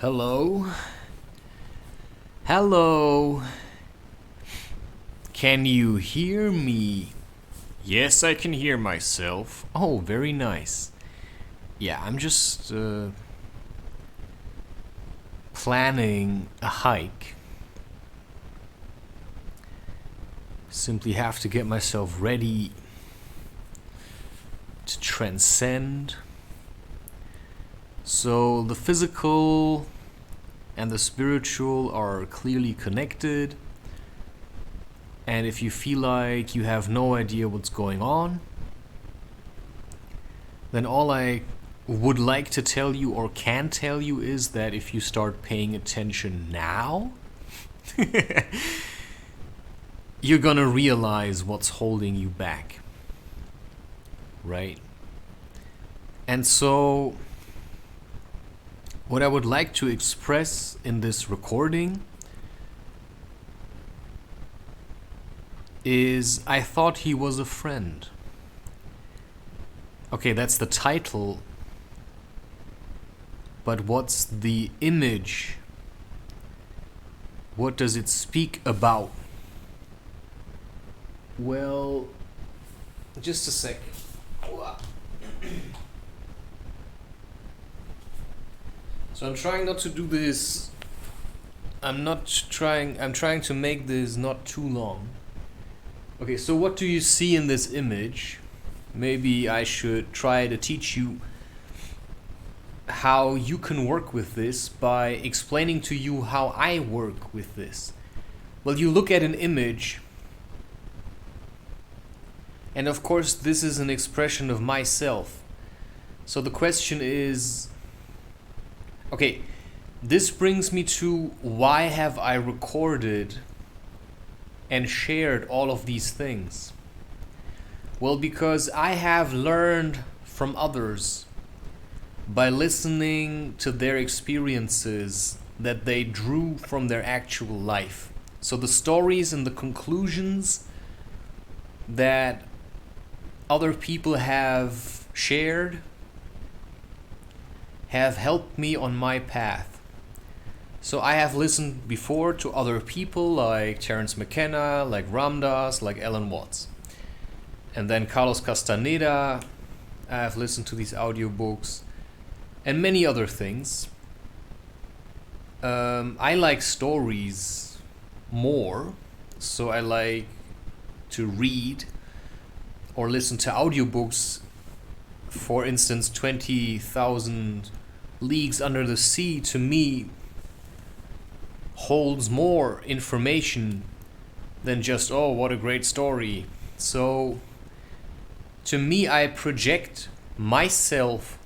Hello? Hello? Can you hear me? Yes, I can hear myself. Oh, very nice. Yeah, I'm just planning a hike. Simply have to get myself ready to transcend. So the physical and the spiritual are clearly connected. And if you feel like you have no idea what's going on, then all I would like to tell you or can tell you is that if you start paying attention now, you're gonna realize what's holding you back. Right? And so, what I would like to express in this recording is I thought he was a friend. Okay, that's the title. But what's the image? What does it speak about? Well, just a sec. So I'm trying not to do this. I'm trying to make this not too long. Okay, so what do you see in this image? Maybe I should try to teach you how you can work with this by explaining to you how I work with this. Well, you look at an image, and of course this is an expression of myself. So the question is, okay, this brings me to why have I recorded and shared all of these things? Well, because I have learned from others by listening to their experiences that they drew from their actual life. So the stories and the conclusions that other people have shared have helped me on my path. So I have listened before to other people like Terence McKenna, like Ram Dass, like Alan Watts. And then Carlos Castaneda, I have listened to these audiobooks and many other things. I like stories more, so I like to read or listen to audiobooks. For instance, 20,000 Leagues Under the Sea to me holds more information than just, oh, what a great story. So to me, I project myself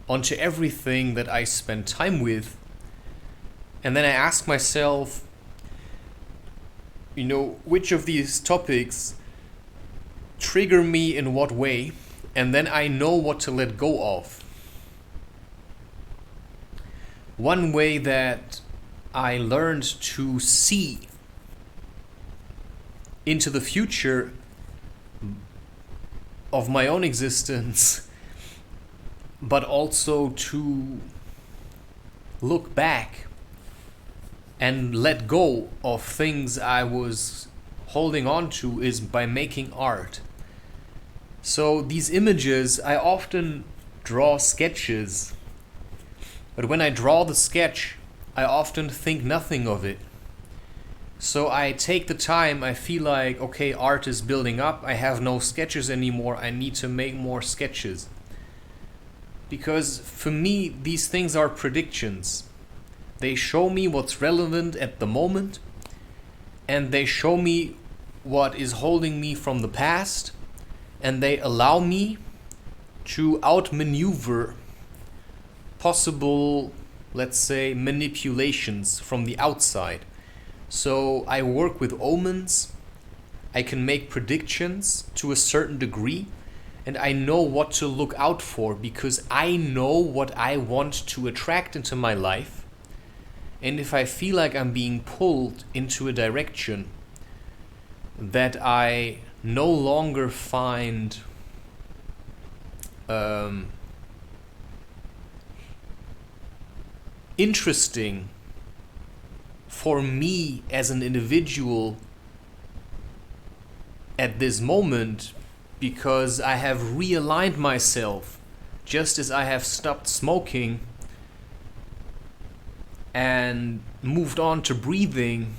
onto everything that I spend time with, and then I ask myself, which of these topics trigger me in what way, and then I know what to let go of. One way that I learned to see into the future of my own existence, but also to look back and let go of things I was holding on to, is by making art. So these images, I often draw sketches, but when I draw the sketch, I often think nothing of it. So I take the time, I feel like, okay, art is building up, I have no sketches anymore, I need to make more sketches. Because for me, these things are predictions. They show me what's relevant at the moment, and they show me what is holding me from the past, and they allow me to outmaneuver possible, let's say, manipulations from the outside. So I work with omens, I can make predictions to a certain degree, and I know what to look out for because I know what I want to attract into my life. And if I feel like I'm being pulled into a direction that I no longer find interesting for me as an individual at this moment, because I have realigned myself just as I have stopped smoking and moved on to breathing,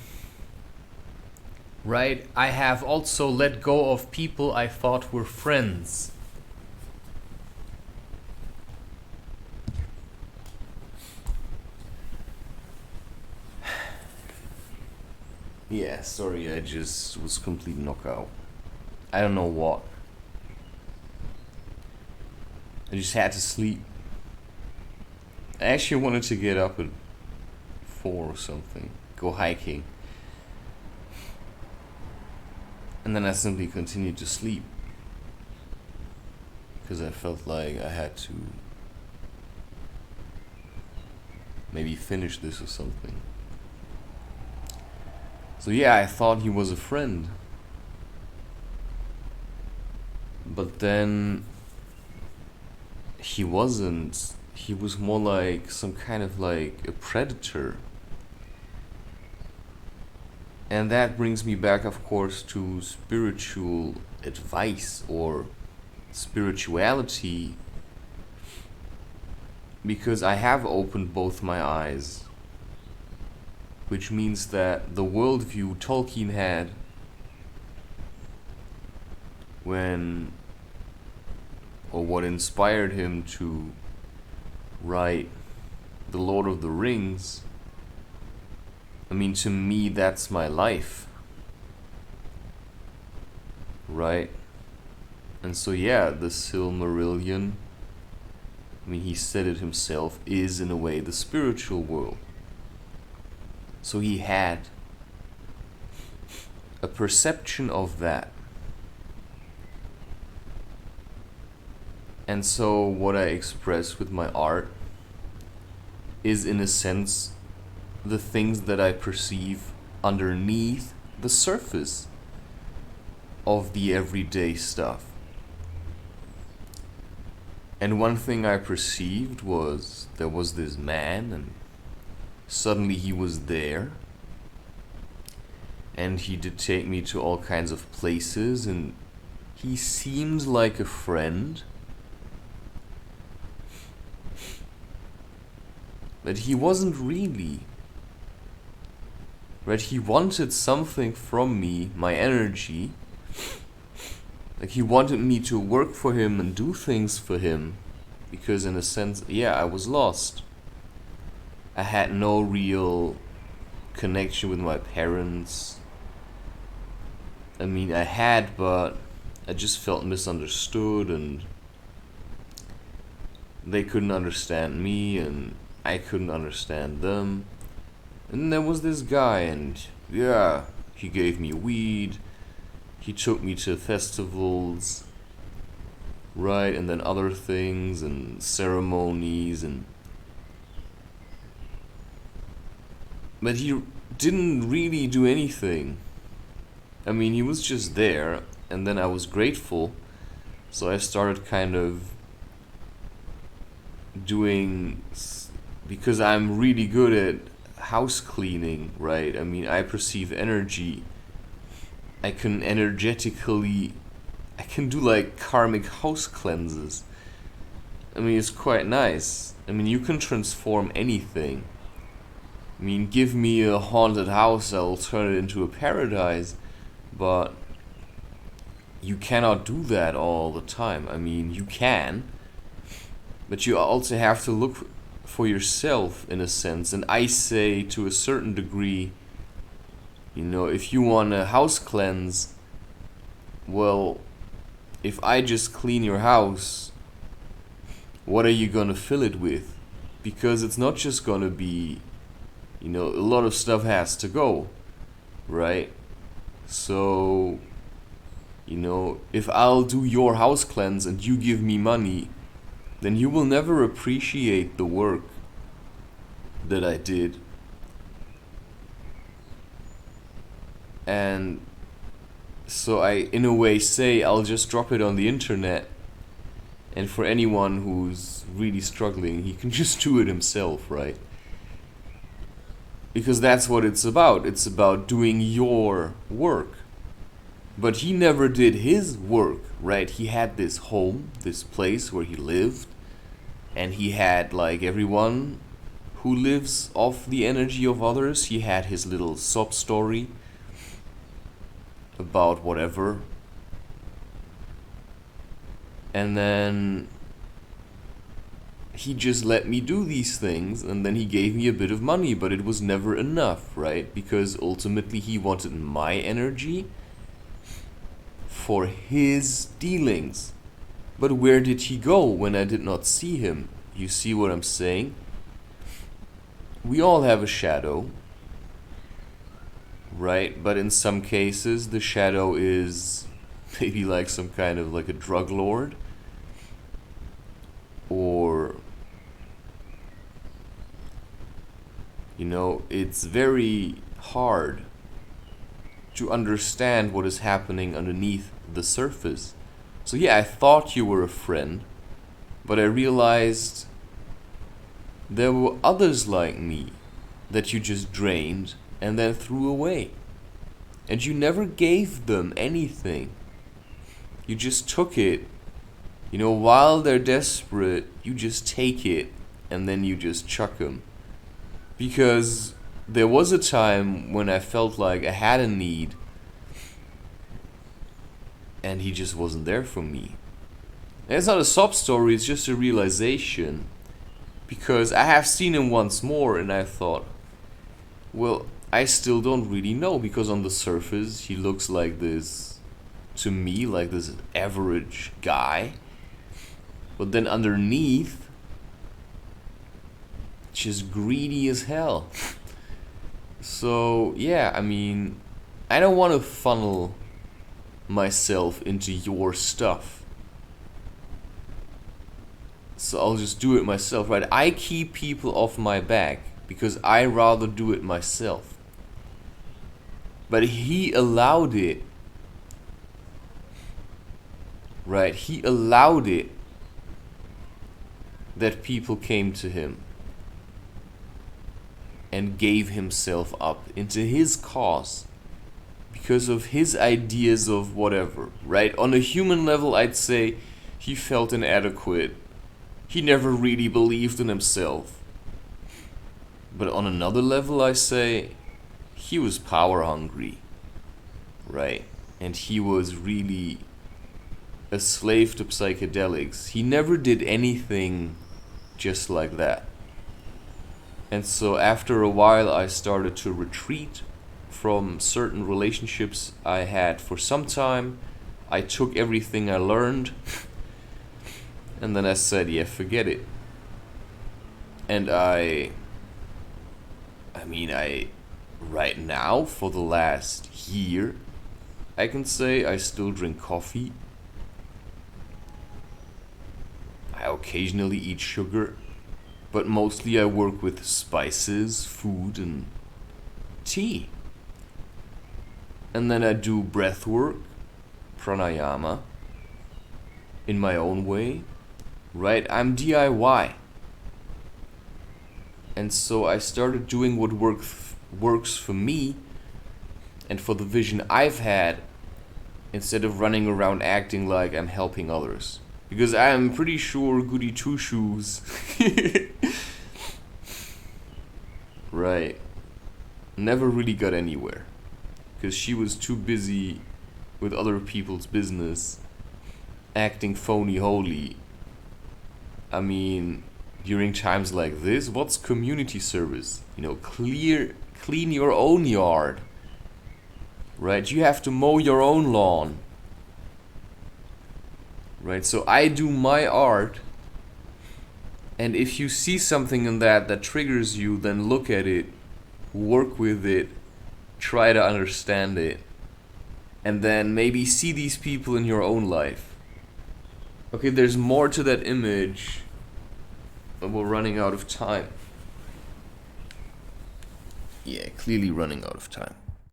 right? I have also let go of people I thought were friends. Yeah, sorry, I just was complete knockout. I don't know what. I just had to sleep. I actually wanted to get up at 4 or something, go hiking. And then I simply continued to sleep. Because I felt like I had to maybe finish this or something. So yeah, I thought he was a friend. But then he wasn't. He was more like some kind of like a predator. And that brings me back, of course, to spiritual advice or spirituality, because I have opened both my eyes, which means that the worldview Tolkien had when, or what inspired him to write The Lord of the Rings, I mean, to me, that's my life, right? And so yeah, the Silmarillion, I mean, he said it himself, is in a way the spiritual world. So he had a perception of that. And so what I express with my art is, in a sense, the things that I perceive underneath the surface of the everyday stuff. And one thing I perceived was there was this man, and suddenly he was there, and he did take me to all kinds of places, and he seemed like a friend, but he wasn't really. Right? He wanted something from me, my energy. Like, he wanted me to work for him and do things for him, because in a sense, yeah, I was lost. I had no real connection with my parents. I mean, I had, but I just felt misunderstood, and they couldn't understand me, and I couldn't understand them. And there was this guy, and yeah, he gave me weed. He took me to festivals, right, and then other things and ceremonies, and but he didn't really do anything. I mean, he was just there, and then I was grateful, so I started kind of doing, because I'm really good at house cleaning, right? I mean, I perceive energy. I can do like karmic house cleanses. I mean, it's quite nice. I mean, you can transform anything. I mean, give me a haunted house, I'll turn it into a paradise, but you cannot do that all the time. I mean, you can, but you also have to look for yourself, in a sense. And I say, to a certain degree, you know, if you want a house cleanse, well, if I just clean your house, what are you gonna fill it with? Because it's not just gonna be, you know, a lot of stuff has to go, right? So, you know, if I'll do your house cleanse and you give me money, then you will never appreciate the work that I did. And so I, in a way, say I'll just drop it on the internet, and for anyone who's really struggling, he can just do it himself, right? Because that's what it's about. It's about doing your work. But he never did his work, right? He had this home, this place where he lived, and he had like everyone who lives off the energy of others. He had his little sob story about whatever. And then he just let me do these things, and then he gave me a bit of money, but it was never enough, right? Because ultimately he wanted my energy for his dealings. But where did he go when I did not see him? You see what I'm saying? We all have a shadow, right? But in some cases, the shadow is maybe like some kind of like a drug lord, or it's very hard to understand what is happening underneath the surface. So yeah, I thought you were a friend, but I realized there were others like me that you just drained and then threw away. And you never gave them anything. You just took it. While they're desperate, you just take it and then you just chuck them. Because there was a time when I felt like I had a need and he just wasn't there for me. And it's not a sob story, it's just a realization. Because I have seen him once more and I thought, well, I still don't really know, because on the surface he looks like this, to me, like this average guy. But then underneath, just greedy as hell. So yeah, I don't want to funnel myself into your stuff. So I'll just do it myself, right? I keep people off my back because I rather do it myself. But he allowed it, right? He allowed it that people came to him and gave himself up into his cause because of his ideas of whatever, right? On a human level, I'd say he felt inadequate. He never really believed in himself. But on another level, I say he was power hungry, right? And he was really a slave to psychedelics. He never did anything just like that. And so after a while, I started to retreat from certain relationships I had for some time. I took everything I learned, and then I said, yeah, forget it. And I right now, for the last year, I can say I still drink coffee. I occasionally eat sugar, but mostly I work with spices, food, and tea. And then I do breath work, pranayama, in my own way, right? I'm DIY. And so I started doing what works for me and for the vision I've had, instead of running around acting like I'm helping others. Because I'm pretty sure Goody Two Shoes right, never really got anywhere. Because she was too busy with other people's business, acting phony holy. During times like this, what's community service? Clean your own yard. Right? You have to mow your own lawn. Right? So I do my art, and if you see something in that triggers you, then look at it, work with it, try to understand it, and then maybe see these people in your own life. Okay, there's more to that image, but we're running out of time. Yeah, clearly running out of time.